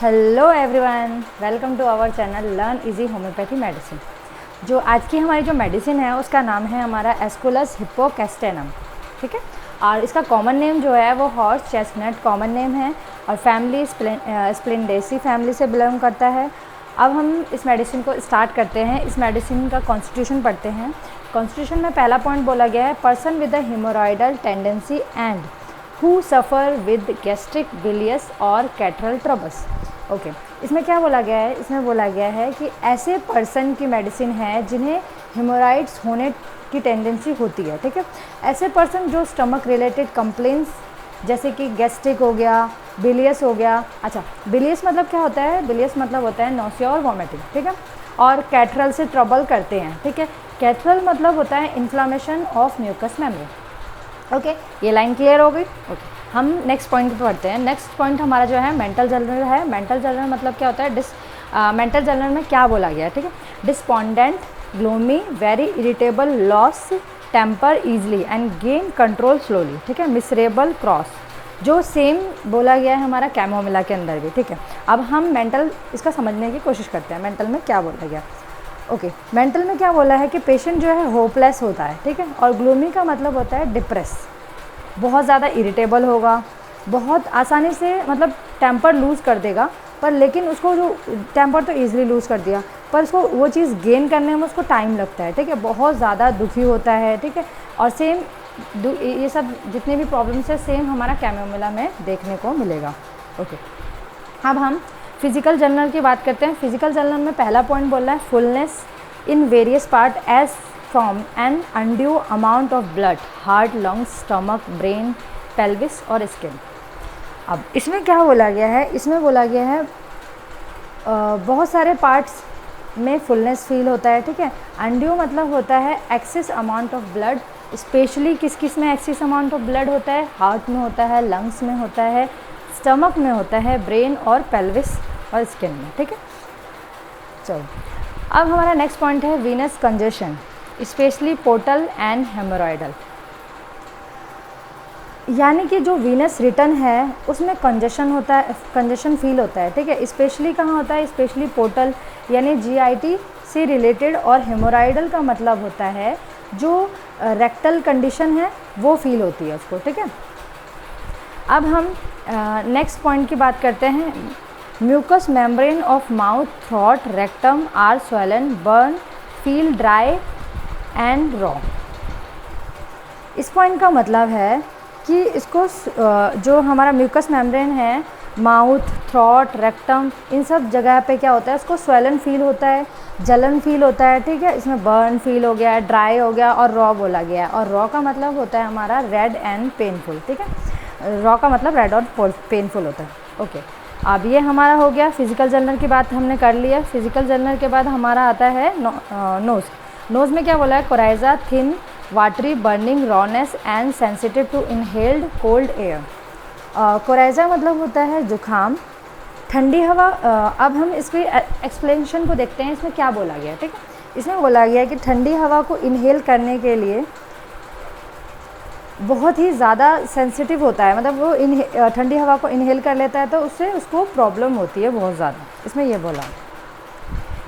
Hello everyone, welcome to our channel learn easy homeopathy medicine. जो आज की हमारी जो मेडिसिन है उसका नाम है हमारा एस्कुलस हिप्पोकैस्टेनम, ठीक है। और इसका कॉमन नेम जो है वो हॉर्स चेस्टनट कॉमन नेम है और फैमिली स्प्लेंडेसी फैमिली से बिलोंग करता है। अब हम इस मेडिसिन को स्टार्ट करते हैं। इस मेडिसिन का कॉन्स्टिट्यूशन पढ़ते हैं। कॉन्स्टिट्यूशन में पहला पॉइंट बोला गया है, person with the haemorrhoidal tendency and who suffer with gastric bilious और कैटरल ट्रबल्स। ओके, इसमें क्या बोला गया है? इसमें बोला गया है कि ऐसे पर्सन की मेडिसिन है जिन्हें हेमोराइड्स होने की टेंडेंसी होती है, ठीक है। ऐसे पर्सन जो स्टमक रिलेटेड कंप्लेंट्स जैसे कि गैस्ट्रिक हो गया, बिलियस हो गया। अच्छा, बिलियस मतलब क्या होता है? बिलियस मतलब होता है नौसिया और वॉमिटिंग, ठीक है। और कैटरल से ट्रबल करते हैं, ठीक है। कैटरल मतलब होता है inflammation of mucous membrane. Okay, ये लाइन क्लियर हो गई। ओके, हम नेक्स्ट पॉइंट पे पढ़ते हैं। नेक्स्ट पॉइंट हमारा जो है मेंटल जर्नल है। मेंटल जर्नल मतलब क्या होता है? मेंटल जर्नल में क्या बोला गया है, ठीक है। Despondent, gloomy, very irritable, lose temper easily and gain control slowly, ठीक है। मिसरेबल क्रॉस, जो सेम बोला गया है हमारा कैमोमिला के अंदर भी, ठीक है। अब हम मेंटल इसका समझने की कोशिश करते हैं। मेंटल में क्या बोला गया? ओके, मेंटल में क्या बोला है कि पेशेंट जो है होपलेस होता है, ठीक है। और ग्लूमी का मतलब होता है डिप्रेस, बहुत ज़्यादा इरिटेबल होगा, बहुत आसानी से मतलब टेम्पर लूज़ कर देगा, पर लेकिन उसको जो टेम्पर तो ईज़िली लूज़ कर दिया, पर उसको वो चीज़ गेन करने में उसको टाइम लगता है, ठीक है। बहुत ज़्यादा दुखी होता है, ठीक है। और सेम ये सब जितने भी प्रॉब्लम्स है सेम हमारा कैमोमिला में देखने को मिलेगा। ओके, अब हम फिज़िकल जर्नल की बात करते हैं। फिज़िकल जर्नल में पहला पॉइंट बोल रहा है fullness in various part as from an undue amount of blood, heart, lungs, stomach, brain, pelvis और स्किन। अब इसमें क्या बोला गया है? इसमें बोला गया है बहुत सारे पार्ट्स में फुलनेस फील होता है, ठीक है। अनड्यू मतलब होता है excess amount of blood, specially किस किस में एक्सेस अमाउंट ऑफ ब्लड होता है? हार्ट में होता है, लंग्स में होता है, स्टमक में होता है, ब्रेन और पेल्विस और स्किन में, ठीक है। चलो, अब हमारा नेक्स्ट पॉइंट है venous congestion, specially portal and haemorrhoidal. यानी कि जो वीनस रिटर्न है उसमें कंजेशन होता है, कंजेशन फील होता है, ठीक है। स्पेशली कहाँ होता है? स्पेशली पोर्टल यानी जीआईटी से रिलेटेड, और हेमोरॉइडल का मतलब होता है जो रेक्टल कंडीशन है वो फील होती है उसको, ठीक है। अब हम नेक्स्ट पॉइंट की बात करते हैं। Mucous membrane of mouth, throat, rectum are swollen, burn, feel dry and raw. इस पॉइंट का मतलब है कि इसको जो हमारा म्यूकस मेम्ब्रेन है, माउथ, थ्रोट, रेक्टम, इन सब जगह पे क्या होता है? इसको स्वेलन फील होता है, जलन फील होता है, ठीक है। इसमें बर्न फील हो गया है, ड्राई हो गया और रॉ बोला गया है। और रॉ का मतलब होता है हमारा रेड एंड पेनफुल, ठीक है। रॉ का मतलब रेड और पेनफुल होता है। ओके, अब ये हमारा हो गया फिजिकल जर्नल की बात हमने कर लिया। फिजिकल जर्नल के बाद हमारा आता है नोज़। नोज़ में क्या बोला है? Coryza, thin, watery, burning, rawness and sensitive to inhaled cold air. Coryza मतलब होता है जुखाम, ठंडी हवा। अब हम इसके एक्सप्लेनेशन को देखते हैं, इसमें क्या बोला गया है, ठीक है। इसमें बोला गया है कि ठंडी हवा को इनहेल करने के लिए बहुत ही ज़्यादा सेंसिटिव होता है, मतलब वो ठंडी हवा को इनहेल कर लेता है तो उससे उसको प्रॉब्लम होती है बहुत ज़्यादा, इसमें ये बोला,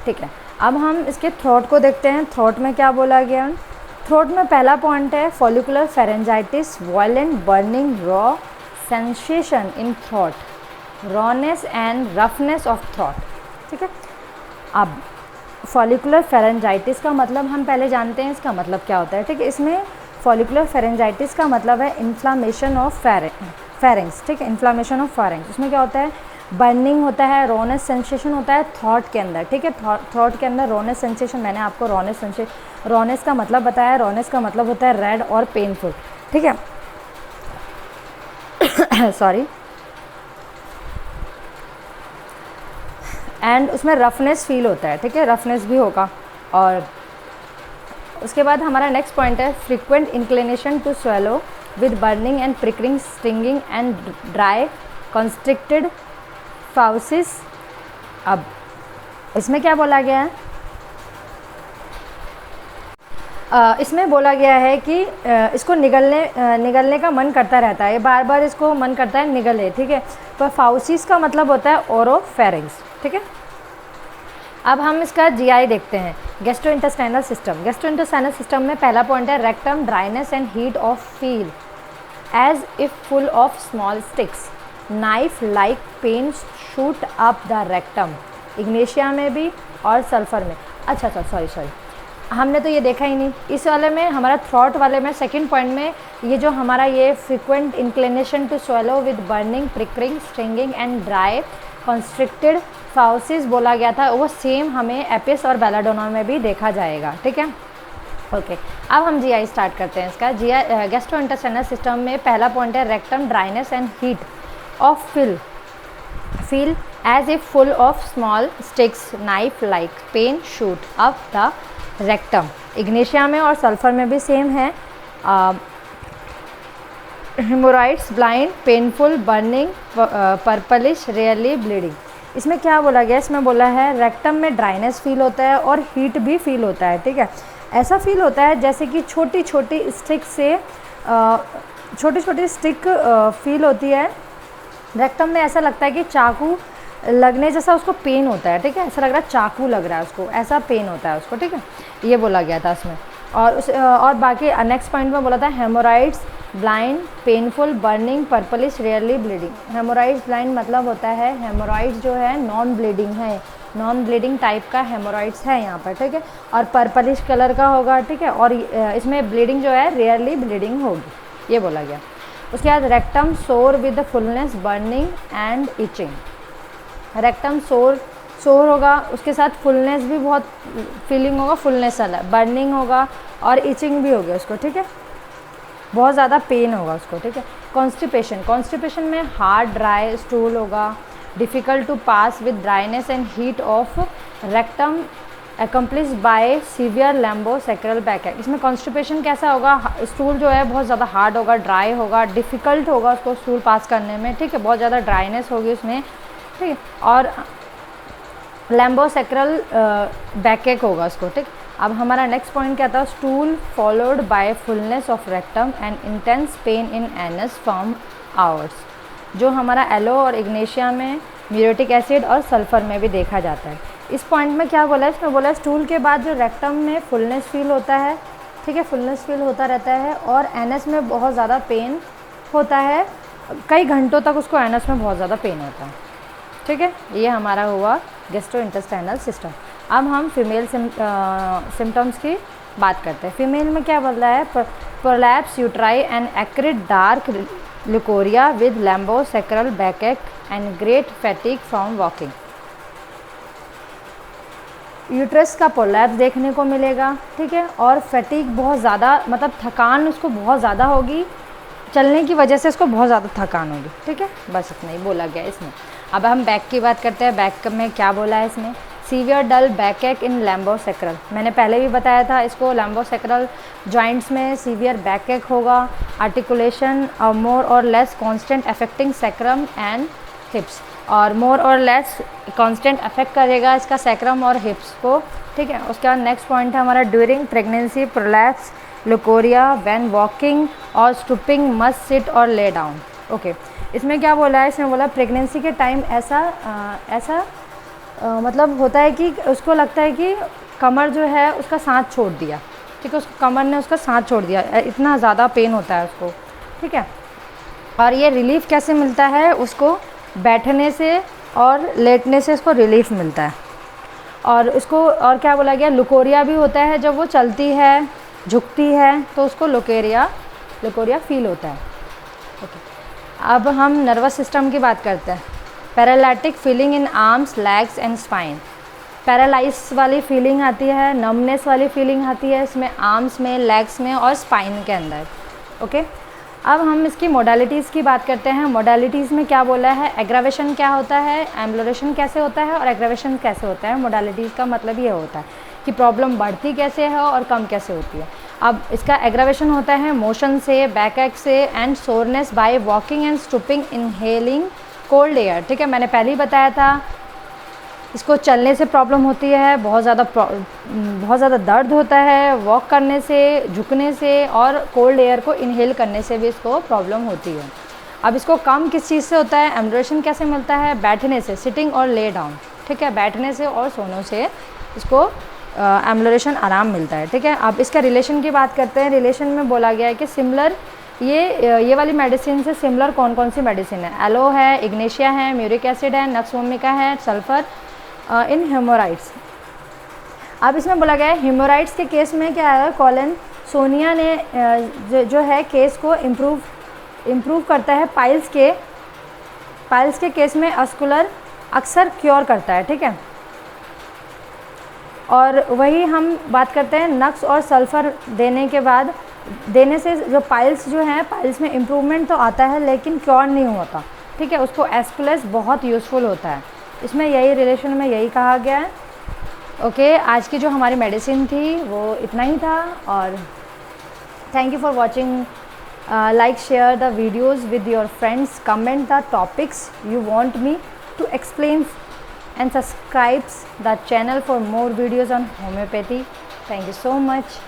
ठीक है। अब हम इसके थ्रोट को देखते हैं। थ्रोट में क्या बोला गया? थ्रोट में पहला पॉइंट है follicular pharyngitis, violent burning, raw sensation in throat, rawness and roughness of throat, ठीक है। अब फॉलिकुलर फेरेंजाइटिस का मतलब हम पहले जानते हैं, इसका मतलब क्या होता है, ठीक है। इसमें फॉलिकुलर फेरेंजाइटिस का मतलब है इन्फ्लामेशन ऑफ फेरेंक्स, ठीक है। इन्फ्लामेशन ऑफ फेरेंक्स, उसमें क्या होता है? बर्निंग होता है, रोनेस सेंसेशन होता है थ्रोट के अंदर, ठीक है। थ्रोट के अंदर रोनेस सेंसेशन, मैंने आपको रोनेस का मतलब बताया। रोनेस का मतलब होता है रेड और पेनफुल, ठीक है। सॉरी। एंड उसमें रफनेस फील होता है, ठीक है, रफनेस भी होगा। और उसके बाद हमारा नेक्स्ट पॉइंट है frequent inclination to swallow with burning and prickling, stinging and dry constricted fauces. अब इसमें क्या बोला गया है? इसमें बोला गया है कि इसको निगलने का मन करता रहता है, बार बार इसको मन करता है निगले, ठीक है। पर फाउसीस का मतलब होता है ओरोफेरिंग्स, ठीक है। अब हम इसका जीआई देखते हैं, गैस्ट्रोइंटेस्टाइनल सिस्टम। गैस्ट्रोइंटेस्टाइनल सिस्टम में पहला पॉइंट है rectum, dryness and heat of feel as if full of small sticks, knife like pain shoot up the rectum. Ignatia में भी और सल्फर में। अच्छा सॉरी हमने तो ये देखा ही नहीं। इस वाले में हमारा थ्रॉट वाले में सेकंड पॉइंट में ये जो हमारा ये frequent inclination to swallow with burning, prickling, stinging and dry constricted fauces बोला गया था, वो सेम हमें एपिस और बेलाडोना में भी देखा जाएगा, ठीक है। ओके, अब हम जीआई स्टार्ट करते हैं इसका। जीआई गैस्ट्रोइंटेस्टाइनल सिस्टम में पहला पॉइंट है rectum, dryness and heat of feel as a full of small sticks, knife like pain shoot up the rectum. Ignatia में और सल्फर में भी सेम है। Haemorrhoids, blind, painful, burning, purplish, rarely bleeding. इसमें क्या बोला गया, इसमें बोला है रेक्टम में ड्राइनेस फील होता है और हीट भी फील होता है, ठीक है। ऐसा फील होता है जैसे कि छोटी छोटी स्टिक से छोटी स्टिक फील होती है रेक्टम में। ऐसा लगता है कि चाकू लगने जैसा उसको पेन होता है, ठीक है। ऐसा लग रहा है चाकू लग रहा है उसको, ऐसा पेन होता है उसको, ठीक है। ये बोला गया था उसमें। और बाकी नेक्स्ट पॉइंट में बोला था hemorrhoids, blind, painful, burning, purplish, rarely bleeding. Hemorrhoids blind मतलब होता है हेमोरॉइड्स जो है नॉन ब्लीडिंग है, नॉन ब्लीडिंग टाइप का हेमोरॉइड्स है यहाँ पर, ठीक है। और पर्पलिश कलर का होगा, ठीक है। और इसमें ब्लीडिंग जो है रेयरली ब्लीडिंग होगी, ये बोला गया। उसके बाद रेक्टम सोर with fullness, burning and itching. Rectum सोर होगा, उसके साथ फुलनेस भी बहुत फीलिंग होगा, फुलनेस वाला, बर्निंग होगा और इचिंग भी होगी उसको, ठीक है। बहुत ज़्यादा पेन होगा उसको, ठीक है। कॉन्स्टिपेशन में हार्ड ड्राई स्टूल होगा, difficult to pass with dryness and heat of rectum accomplished by severe lumbosacral backache. इसमें कॉन्स्टिपेशन कैसा होगा, स्टूल जो है बहुत ज़्यादा हार्ड होगा, ड्राई होगा, डिफ़िकल्ट होगा उसको स्टूल पास करने में, ठीक है। बहुत ज़्यादा ड्राइनेस होगी उसमें, ठीक है। और लैम्बोसेक्रल बैकएक होगा उसको, ठीक। अब हमारा नेक्स्ट पॉइंट क्या था, stool followed by fullness of rectum and intense pain in anus from hours, जो हमारा एलो और इग्नेशिया में, म्यूरेटिक एसिड और सल्फर में भी देखा जाता है। इस पॉइंट में क्या बोला है, इसमें बोला है स्टूल के बाद जो रेक्टम में फुलनेस फील होता है, ठीक है, फुलनेस फील होता रहता है और एनस में बहुत ज़्यादा पेन होता है, कई घंटों तक उसको एनस में बहुत ज़्यादा पेन होता है, ठीक है। ये हमारा हुआ गैस्ट्रोइंटेस्टाइनल सिस्टम। अब हम फीमेल सिम्टम्स की बात करते हैं। फीमेल में क्या बोल रहा है, prolapse uteri and acrid dark leucorrhoea with lumbosacral backache and great fatigue from walking. Uterus का प्रोलैप्स देखने को मिलेगा, ठीक है। और फैटिग बहुत ज़्यादा, मतलब थकान उसको बहुत ज़्यादा होगी, चलने की वजह से उसको बहुत ज़्यादा थकान होगी, ठीक है। बस इतना ही बोला गया इसमें। अब हम बैक की बात करते हैं। बैक में क्या बोला है इसमें, सीवियर डल बैकएक इन लैम्बोसेक्रल। मैंने पहले भी बताया था इसको, लैम्बोसेक्रल जॉइंट्स में सीवियर बैकएक होगा, आर्टिकुलेशन और मोर और less constant affecting sacrum and हिप्स, और मोर और लेस कांस्टेंट अफेक्ट करेगा इसका सैक्रम और हिप्स को, ठीक है। उसके बाद नेक्स्ट पॉइंट है हमारा during pregnancy prolapse leucorrhoea when walking और स्टूपिंग मस्ट सिट और ले डाउन। ओके, इसमें क्या बोला है, इसमें बोला प्रेगनेंसी के टाइम ऐसा मतलब होता है कि उसको लगता है कि कमर जो है उसका साथ छोड़ दिया, ठीक है, उसको कमर ने उसका साथ छोड़ दिया, इतना ज़्यादा पेन होता है उसको, ठीक है। और ये रिलीफ कैसे मिलता है उसको, बैठने से और लेटने से उसको रिलीफ मिलता है। और उसको और क्या बोला गया, लुकोरिया भी होता है, जब वो चलती है झुकती है तो उसको लुकोरिया फील होता है। ओके, अब हम नर्वस सिस्टम की बात करते हैं। Paralytic feeling in arms, legs and spine. Paralyse वाली फीलिंग आती है, नमनेस वाली फीलिंग आती है इसमें आर्म्स में, लेग्स में और स्पाइन के अंदर। ओके, अब हम इसकी मोडालिटीज़ की बात करते हैं। मोडालिटीज़ में क्या बोला है, एग्रावेशन क्या होता है, एम्बुलेशन कैसे होता है और एग्रावेशन कैसे होता है। मोडालिटीज़ का मतलब ये होता है कि प्रॉब्लम बढ़ती कैसे है और कम कैसे होती है। अब इसका एग्रावेशन होता है मोशन से, बैकएक से and soreness by walking and stooping, inhaling cold air, ठीक है। मैंने पहले ही बताया था इसको चलने से प्रॉब्लम होती है, बहुत ज़्यादा दर्द होता है, वॉक करने से, झुकने से और कोल्ड एयर को इनहेल करने से भी इसको प्रॉब्लम होती है। अब इसको कम किस चीज़ से होता है, एम्बुलेशन कैसे मिलता है, बैठने से, सिटिंग और ले डाउन, ठीक है, बैठने से और सोने से इसको एम्बुलेशन आराम मिलता है, ठीक है। अब इसका रिलेशन की बात करते हैं। रिलेशन में बोला गया है कि सिमिलर ये वाली मेडिसिन से सिमिलर कौन कौन सी मेडिसिन है, एलो है, इग्नेशिया है, म्यूरिक एसिड है, नक्स वोमिका है, सल्फर इन हेमोराइड्स। अब इसमें बोला गया है हेमोराइड्स के केस में क्या है, कॉलन सोनिया ने जो है केस को इम्प्रूव करता है। पाइल्स के केस में अस्कुलर अक्सर क्योर करता है, ठीक है। और वही हम बात करते हैं नक्स और सल्फ़र देने से जो पाइल्स जो हैं, पाइल्स में इम्प्रूवमेंट तो आता है लेकिन क्योर नहीं होता, ठीक है। उसको एस्कुलस बहुत यूज़फुल होता है। इसमें यही रिलेशन में यही कहा गया है। ओके, आज की जो हमारी मेडिसिन थी वो इतना ही था। और thank you for watching. Like, share the videos with your friends, comment the topics you want me to explain, and subscribe the channel for more videos on homeopathy. Thank you so much.